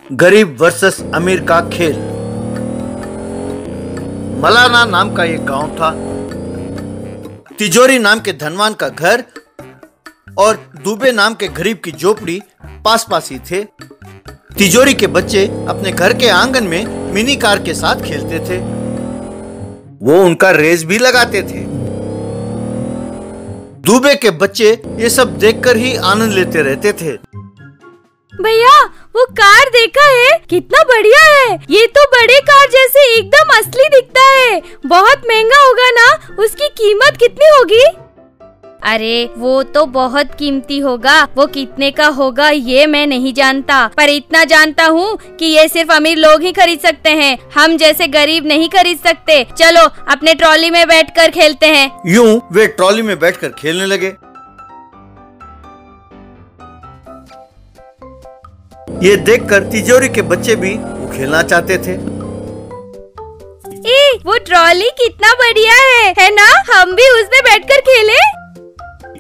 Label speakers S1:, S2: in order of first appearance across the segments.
S1: गरीब वर्सेस अमीर का खेल। मलाना नाम का एक गांव था। तिजोरी नाम के धनवान का घर और दुबे नाम के गरीब की झोपड़ी पास पास ही थे। तिजोरी के बच्चे अपने घर के आंगन में मिनी कार के साथ खेलते थे। वो उनका रेस भी लगाते थे। दुबे के बच्चे ये सब देखकर ही आनंद लेते रहते थे।
S2: भैया वो कार देखा है, कितना बढ़िया है। ये तो बड़े कार जैसे एकदम असली दिखता है। बहुत महंगा होगा ना? उसकी कीमत कितनी होगी? अरे वो तो बहुत कीमती होगा। वो कितने का होगा ये मैं नहीं जानता, पर इतना जानता हूँ कि ये सिर्फ अमीर लोग ही खरीद सकते हैं। हम जैसे गरीब नहीं खरीद सकते। चलो अपने ट्रॉली में बैठकर खेलते हैं।
S1: यूं वे ट्रॉली में बैठकर खेलने लगे। ये देखकर तिजोरी के बच्चे भी वो खेलना चाहते थे।
S2: वो ट्रॉली कितना बढ़िया है ना? हम भी उसमें बैठकर खेलें?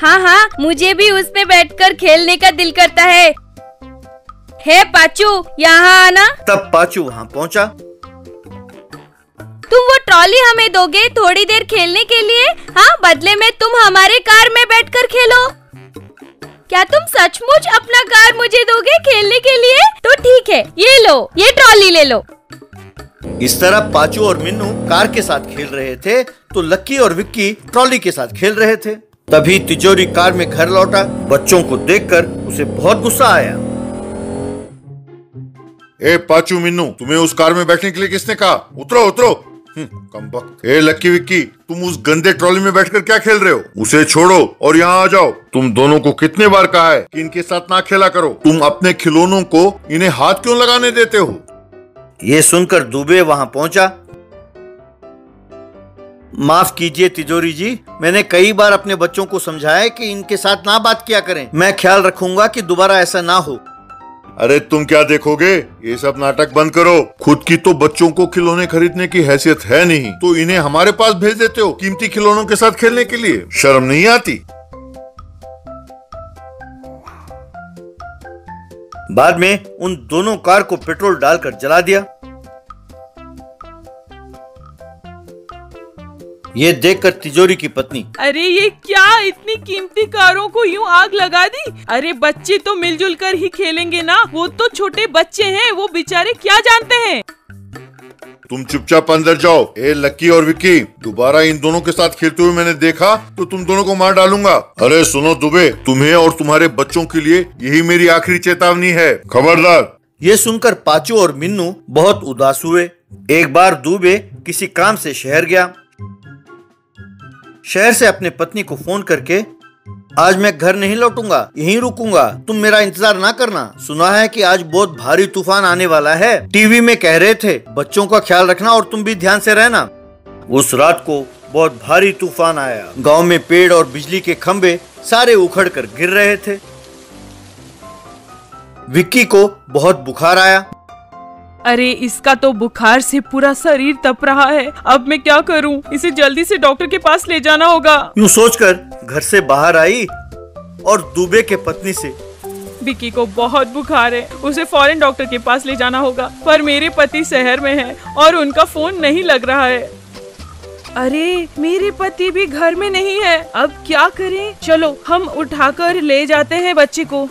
S2: हाँ, मुझे भी उसमें बैठकर खेलने का दिल करता है। हे पाचू, यहाँ आना।
S1: तब पाचू वहाँ पहुँचा।
S2: तुम वो ट्रॉली हमें दोगे थोड़ी देर खेलने के लिए? हाँ, बदले में तुम हमारे कार में बैठकर खेलो। क्या तुम सचमुच अपना कार मुझे दोगे खेलने के लिए? तो ठीक है, ये लो, ये ट्रॉली ले लो।
S1: इस तरह पाचू और मिन्नू कार के साथ खेल रहे थे तो लक्की और विक्की ट्रॉली के साथ खेल रहे थे। तभी तिजोरी कार में घर लौटा। बच्चों को देखकर उसे बहुत गुस्सा आया।
S3: ए पाचू मिन्नू, तुम्हें उस कार में बैठने के लिए किसने कहा? उतरो उतरो। कमबख्त। ए लक्की विक्की, तुम उस गंदे ट्रॉली में बैठकर क्या खेल रहे हो? उसे छोड़ो और यहाँ आ जाओ। तुम दोनों को कितने बार कहा है कि इनके साथ ना खेला करो? तुम अपने खिलौनों को इन्हें हाथ क्यों लगाने देते हो?
S1: ये सुनकर दुबे वहाँ पहुँचा। माफ कीजिए तिजोरी जी, मैंने कई बार अपने बच्चों को समझाया कि इनके साथ ना बात किया करें। मैं ख्याल रखूंगा कि दोबारा ऐसा ना हो।
S3: अरे तुम क्या देखोगे? ये सब नाटक बंद करो। खुद की तो बच्चों को खिलौने खरीदने की हैसियत है नहीं, तो इन्हें हमारे पास भेज देते हो कीमती खिलौनों के साथ खेलने के लिए। शर्म नहीं आती?
S1: बाद में उन दोनों कार को पेट्रोल डालकर जला दिया। ये देखकर तिजोरी की पत्नी,
S4: अरे ये क्या, इतनी कीमती कारों को यूं आग लगा दी? अरे बच्चे तो मिलजुल कर ही खेलेंगे ना। वो तो छोटे बच्चे हैं, वो बेचारे क्या जानते हैं।
S3: तुम चुपचाप अंदर जाओ। ए लक्की और विक्की, दोबारा इन दोनों के साथ खेलते हुए मैंने देखा तो तुम दोनों को मार डालूंगा। अरे सुनो दुबे, तुम्हें और तुम्हारे बच्चों के लिए यही मेरी आखिरी चेतावनी है, खबरदार।
S1: ये सुनकर पाचू और मिन्नू बहुत उदास हुए। एक बार दुबे किसी काम से शहर गया। शहर से अपने पत्नी को फोन करके, आज मैं घर नहीं लौटूंगा, यहीं रुकूंगा, तुम मेरा इंतजार ना करना। सुना है कि आज बहुत भारी तूफान आने वाला है। टीवी में कह रहे थे, बच्चों का ख्याल रखना और तुम भी ध्यान से रहना। उस रात को बहुत भारी तूफान आया। गांव में पेड़ और बिजली के खंभे सारे उखड़ कर गिर रहे थे। विक्की को बहुत बुखार आया।
S4: अरे इसका तो बुखार से पूरा शरीर तप रहा है। अब मैं क्या करूं? इसे जल्दी से डॉक्टर के पास ले जाना होगा।
S1: यूं सोचकर घर से बाहर आई और दुबे के पत्नी से,
S4: विक्की को बहुत बुखार है, उसे फौरन डॉक्टर के पास ले जाना होगा। पर मेरे पति शहर में हैं और उनका फोन नहीं लग रहा है। अरे मेरे पति भी घर में नहीं है, अब क्या करें? चलो हम उठाकर ले जाते हैं बच्चे को।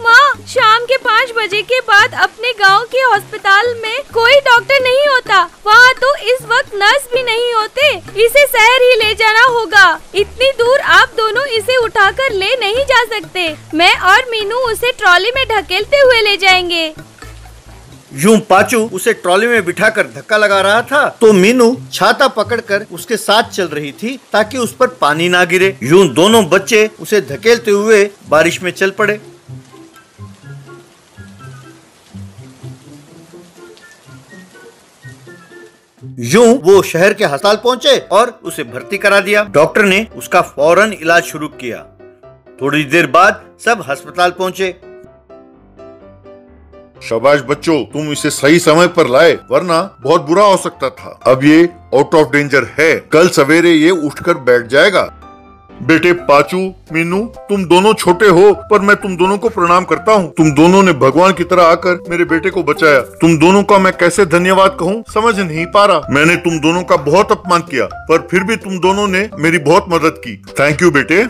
S2: माँ, शाम के 5 बजे के बाद अपने गांव के अस्पताल में कोई डॉक्टर नहीं होता। वहाँ तो इस वक्त नर्स भी नहीं होते। इसे शहर ही ले जाना होगा। इतनी दूर आप दोनों इसे उठाकर ले नहीं जा सकते। मैं और मीनू उसे ट्रॉली में ढकेलते हुए ले जाएंगे।
S1: यूं पाचू उसे ट्रॉली में बिठाकर धक्का लगा रहा था तो मीनू छाता पकड़कर उसके साथ चल रही थी ताकि उस पर पानी ना गिरे। यूं दोनों बच्चे उसे धकेलते हुए बारिश में चल पड़े। यूं वो शहर के अस्पताल पहुंचे और उसे भर्ती करा दिया। डॉक्टर ने उसका फौरन इलाज शुरू किया। थोड़ी देर बाद सब अस्पताल पहुंचे।
S3: शाबाश बच्चों, तुम इसे सही समय पर लाए, वरना बहुत बुरा हो सकता था। अब ये आउट ऑफ डेंजर है। कल सवेरे ये उठकर बैठ जाएगा। बेटे पाचू, मीनू, तुम दोनों छोटे हो पर मैं तुम दोनों को प्रणाम करता हूँ। तुम दोनों ने भगवान की तरह आकर मेरे बेटे को बचाया। तुम दोनों का मैं कैसे धन्यवाद कहूँ समझ नहीं पा रहा। मैंने तुम दोनों का बहुत अपमान किया पर फिर भी तुम दोनों ने मेरी बहुत मदद की। थैंक यू बेटे।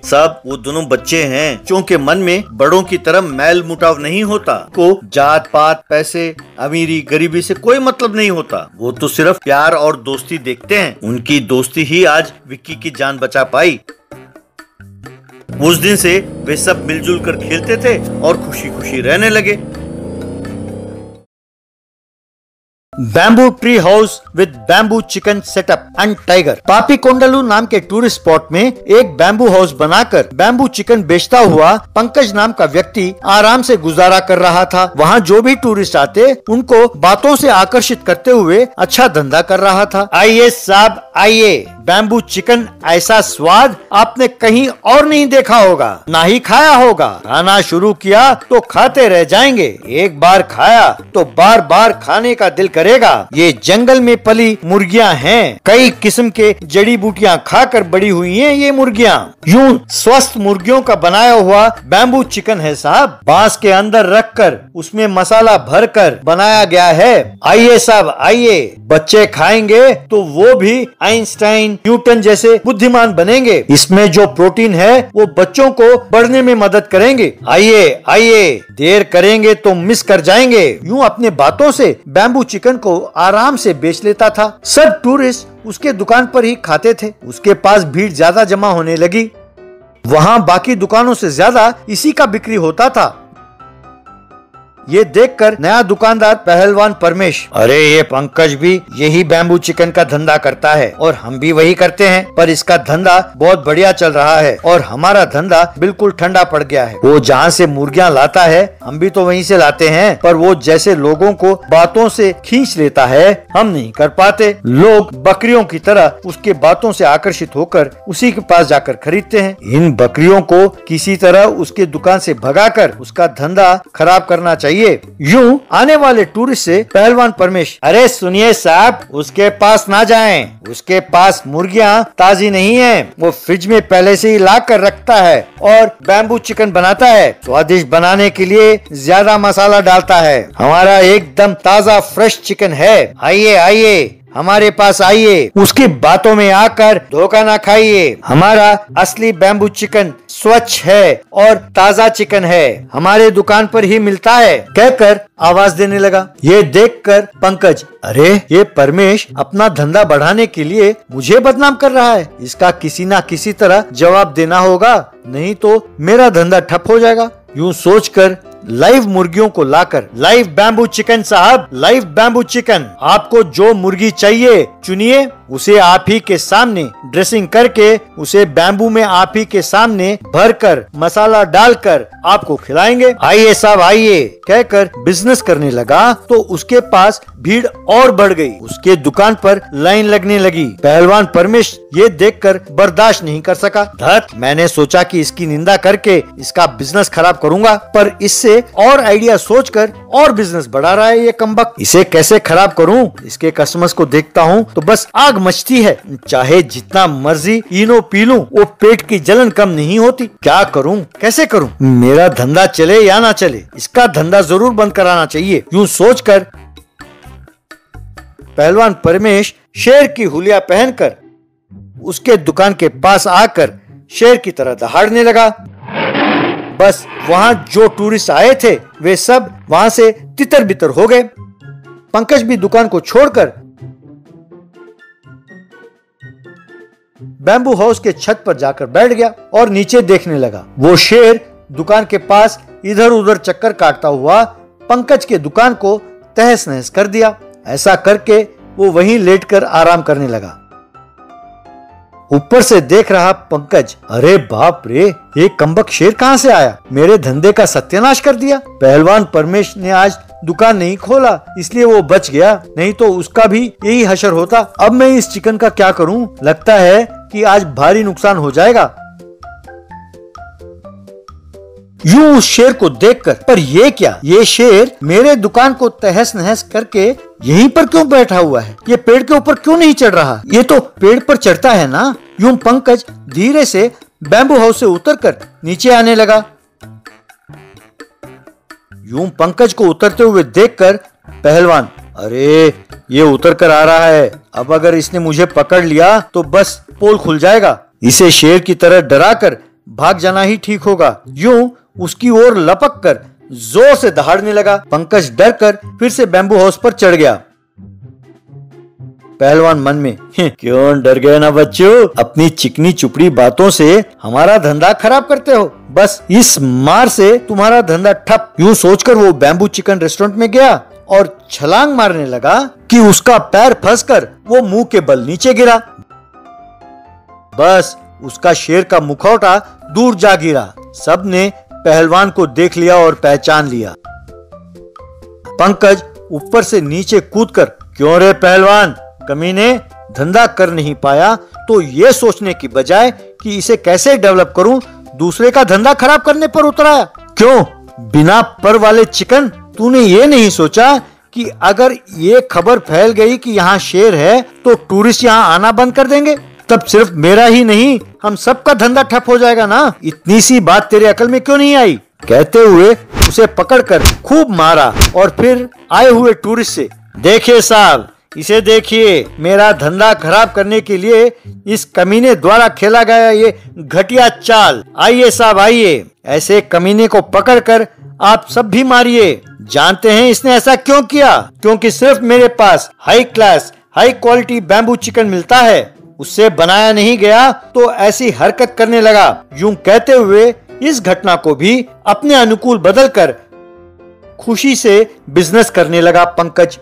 S1: साहब वो दोनों बच्चे हैं, क्योंकि मन में बड़ों की तरह मैल मुटाव नहीं होता। को जात पात, पैसे, अमीरी, गरीबी से कोई मतलब नहीं होता। वो तो सिर्फ प्यार और दोस्ती देखते हैं। उनकी दोस्ती ही आज विक्की की जान बचा पाई। उस दिन से वे सब मिलजुल कर खेलते थे और खुशी खुशी रहने लगे। Bamboo tree house with bamboo chicken setup and tiger. पापी कोंडलू नाम के टूरिस्ट स्पॉट में एक बैम्बू हाउस बनाकर बैम्बू चिकन बेचता हुआ पंकज नाम का व्यक्ति आराम से गुजारा कर रहा था। वहाँ जो भी टूरिस्ट आते उनको बातों से आकर्षित करते हुए अच्छा धंधा कर रहा था। आइए साहब आइए, बैम्बू चिकन ऐसा स्वाद आपने कहीं और नहीं देखा होगा, ना ही खाया होगा। खाना शुरू किया तो खाते रह जाएंगे। एक बार खाया तो बार बार खाने का दिल करेगा। ये जंगल में पली मुर्गियां हैं। कई किस्म के जड़ी बूटियां खाकर बड़ी हुई हैं ये मुर्गियां। यूं स्वस्थ मुर्गियों का बनाया हुआ बैम्बू चिकन है साहब। बांस के अंदर रखकर उसमें मसाला भरकर बनाया गया है। आइए साहब आइए, बच्चे खाएंगे तो वो भी आइंस्टाइन, न्यूटन जैसे बुद्धिमान बनेंगे। इसमें जो प्रोटीन है वो बच्चों को बढ़ने में मदद करेंगे। आइए आइए, देर करेंगे तो मिस कर जाएंगे। यूं अपने बातों से बैम्बू चिकन को आराम से बेच लेता था। सब टूरिस्ट उसके दुकान पर ही खाते थे। उसके पास भीड़ ज्यादा जमा होने लगी। वहाँ बाकी दुकानों से ज्यादा इसी का बिक्री होता था। ये देखकर नया दुकानदार पहलवान परमेश, अरे ये पंकज भी यही बैम्बू चिकन का धंधा करता है और हम भी वही करते हैं, पर इसका धंधा बहुत बढ़िया चल रहा है और हमारा धंधा बिल्कुल ठंडा पड़ गया है। वो जहाँ से मुर्गियाँ लाता है हम भी तो वहीं से लाते हैं, पर वो जैसे लोगों को बातों से खींच लेता है हम नहीं कर पाते। लोग बकरियों की तरह उसके बातों से आकर्षित होकर उसी के पास जाकर खरीदते हैं। इन बकरियों को किसी तरह उसके दुकान से भगाकर उसका धंधा खराब करना चाहिए। यूं आने वाले टूरिस्ट से पहलवान परमेश, अरे सुनिए साहब, उसके पास ना जाएं। उसके पास मुर्गियां ताजी नहीं हैं। वो फ्रिज में पहले से ही ला कर रखता है और बैम्बू चिकन बनाता है। स्वादिष्ट बनाने के लिए ज्यादा मसाला डालता है। हमारा एकदम ताजा फ्रेश चिकन है। आइए आइए, हमारे पास आइए। उसकी बातों में आकर धोखा ना खाइए। हमारा असली बैम्बू चिकन स्वच्छ है और ताजा चिकन है। हमारे दुकान पर ही मिलता है, कहकर आवाज देने लगा। ये देखकर पंकज, अरे ये परमेश अपना धंधा बढ़ाने के लिए मुझे बदनाम कर रहा है। इसका किसी ना किसी तरह जवाब देना होगा, नहीं तो मेरा धंधा ठप हो जाएगा। यूं सोचकर लाइव मुर्गियों को लाकर, लाइव बैम्बू चिकन साहब, लाइव बैम्बू चिकन, आपको जो मुर्गी चाहिए चुनिए, उसे आप ही के सामने ड्रेसिंग करके उसे बैम्बू में आप ही के सामने भरकर मसाला डालकर आपको खिलाएंगे। आइए साहब आइए, कहकर बिजनेस करने लगा तो उसके पास भीड़ और बढ़ गई। उसके दुकान पर लाइन लगने लगी। पहलवान परमेश ये देखकर बर्दाश्त नहीं कर सका। धत, मैंने सोचा कि इसकी निंदा करके इसका बिजनेस खराब करूंगा, पर इससे और आइडिया सोचकर और बिजनेस बढ़ा रहा है ये कमबख्त। इसे कैसे खराब करूं? इसके कस्टमर्स को देखता हूं तो बस आग मचती है। चाहे जितना मर्जी इनो पी लूं, वो पेट की जलन कम नहीं होती। क्या करूं, कैसे करूं? मेरा धंधा चले या ना चले, इसका धंधा जरूर बंद कराना चाहिए। यूं सोचकर पहलवान परमेश शेर की हुलिया पहनकर उसके दुकान के पास आकर शेर की तरह दहाड़ने लगा। बस वहां जो टूरिस्ट आए थे वे सब वहां से तितर बितर हो गए। पंकज भी दुकान को छोड़कर बैम्बू हाउस के छत पर जाकर बैठ गया और नीचे देखने लगा। वो शेर दुकान के पास इधर उधर चक्कर काटता हुआ पंकज के दुकान को तहस नहस कर दिया। ऐसा करके वो वहीं लेटकर आराम करने लगा। ऊपर से देख रहा पंकज, अरे बाप रे, ये कमबख्त शेर कहाँ से आया? मेरे धंधे का सत्यानाश कर दिया। पहलवान परमेश ने आज दुकान नहीं खोला इसलिए वो बच गया, नहीं तो उसका भी यही हशर होता। अब मैं इस चिकन का क्या करूं? लगता है कि आज भारी नुकसान हो जाएगा। यूं उस शेर को देखकर, पर ये क्या, ये शेर मेरे दुकान को तहस नहस करके यहीं पर क्यों बैठा हुआ है? ये पेड़ के ऊपर क्यों नहीं चढ़ रहा? ये तो पेड़ पर चढ़ता है ना। यूं पंकज धीरे से बैम्बू हाउस से उतरकर नीचे आने लगा। यूं पंकज को उतरते हुए देखकर पहलवान, अरे ये उतर कर आ रहा है, अब अगर इसने मुझे पकड़ लिया तो बस पोल खुल जाएगा। इसे शेर की तरह डराकर भाग जाना ही ठीक होगा। यूं उसकी ओर लपक कर जोर से दहाड़ने लगा। पंकज डर कर फिर से बैम्बू हाउस पर चढ़ गया। पहलवान मन में, क्यों डर गए ना बच्चों, अपनी चिकनी चुपड़ी बातों से हमारा धंधा खराब करते हो, बस इस मार से तुम्हारा धंधा ठप। यूं सोचकर वो बैम्बू चिकन रेस्टोरेंट में गया और छलांग मारने लगा कि उसका पैर फंसकर वो मुंह के बल नीचे गिरा। बस उसका शेर का मुखौटा दूर जा गिरा। सबने पहलवान को देख लिया और पहचान लिया। पंकज ऊपर से नीचे कूदकर, क्यों रे पहलवान, कमीने, धंधा कर नहीं पाया तो ये सोचने की बजाय कि इसे कैसे डेवलप करूं, दूसरे का धंधा खराब करने पर उतरा। क्यों बिना पर वाले चिकन, तूने ये नहीं सोचा कि अगर ये खबर फैल गई कि यहाँ शेर है तो टूरिस्ट यहाँ आना बंद कर देंगे, तब सिर्फ मेरा ही नहीं हम सबका धंधा ठप हो जाएगा ना। इतनी सी बात तेरे अकल में क्यों नहीं आई? कहते हुए उसे पकड़कर खूब मारा और फिर आए हुए टूरिस्ट से, देखिए साहब, इसे देखिए, मेरा धंधा खराब करने के लिए इस कमीने द्वारा खेला गया ये घटिया चाल। आइए साहब आइए, ऐसे कमीने को पकड़कर आप सब भी मारिए। जानते हैं इसने ऐसा क्यों किया? क्योंकि सिर्फ मेरे पास high class high quality bamboo chicken मिलता है, उससे बनाया नहीं गया तो ऐसी हरकत करने लगा। यूं कहते हुए इस घटना को भी अपने अनुकूल बदलकर खुशी से बिजनेस करने लगा पंकज।